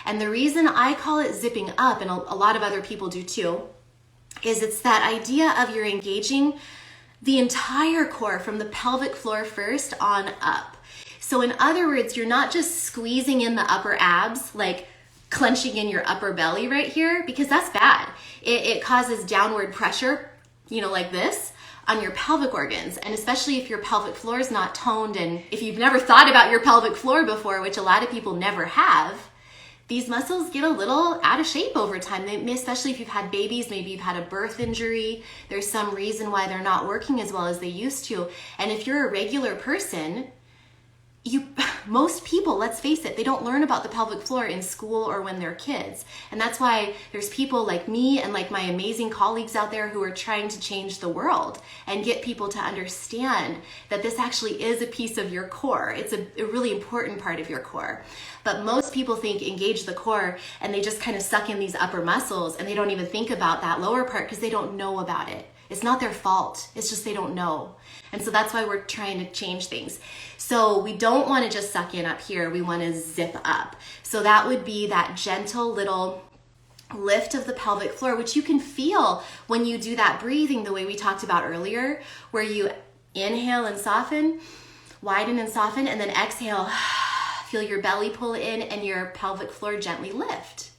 And the reason I call it zipping up, and a lot of other people do too, is it's that idea of you're engaging the entire core from the pelvic floor first on up. So in other words, you're not just squeezing in the upper abs, like clenching in your upper belly right here, because that's bad. It causes downward pressure, you know, like this, on your pelvic organs. And especially if your pelvic floor is not toned, and if you've never thought about your pelvic floor before, which a lot of people never have, these muscles get a little out of shape over time. They may, especially if you've had babies, maybe you've had a birth injury, there's some reason why they're not working as well as they used to. And if you're a regular person, most people, let's face it, they don't learn about the pelvic floor in school or when they're kids. And that's why there's people like me and like my amazing colleagues out there who are trying to change the world and get people to understand that this actually is a piece of your core. It's a really important part of your core. But most people think engage the core and they just kind of suck in these upper muscles and they don't even think about that lower part because they don't know about it. It's not their fault. It's just they don't know. And so that's why we're trying to change things. So we don't want to just suck in up here. We want to zip up. So that would be that gentle little lift of the pelvic floor, which you can feel when you do that breathing the way we talked about earlier, where you inhale and soften, widen and soften, and then exhale, feel your belly pull in and your pelvic floor gently lift.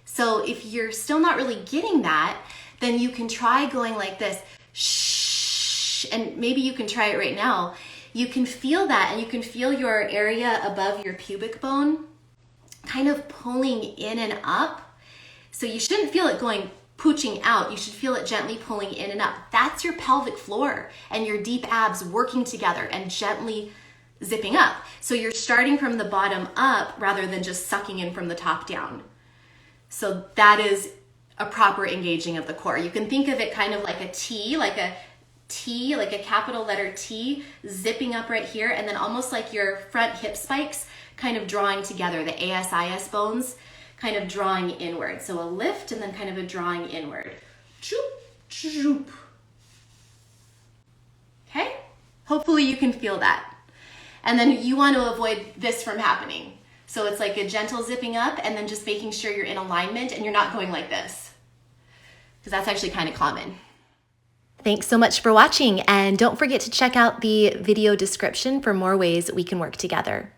So if you're still not really getting that, then you can try going like this, shh, and maybe you can try it right now. You can feel that, and you can feel your area above your pubic bone kind of pulling in and up. So you shouldn't feel it going pooching out. You should feel it gently pulling in and up. That's your pelvic floor and your deep abs working together and gently zipping up. So you're starting from the bottom up rather than just sucking in from the top down. So that is a proper engaging of the core. You can think of it kind of like a T, like a capital letter T, zipping up right here, and then almost like your front hip spikes kind of drawing together, the ASIS bones kind of drawing inward. So a lift and then kind of a drawing inward. Choop, choop. Okay? Hopefully you can feel that. And then you want to avoid this from happening. So it's like a gentle zipping up and then just making sure you're in alignment and you're not going like this, because that's actually kind of common. Thanks so much for watching, and don't forget to check out the video description for more ways we can work together.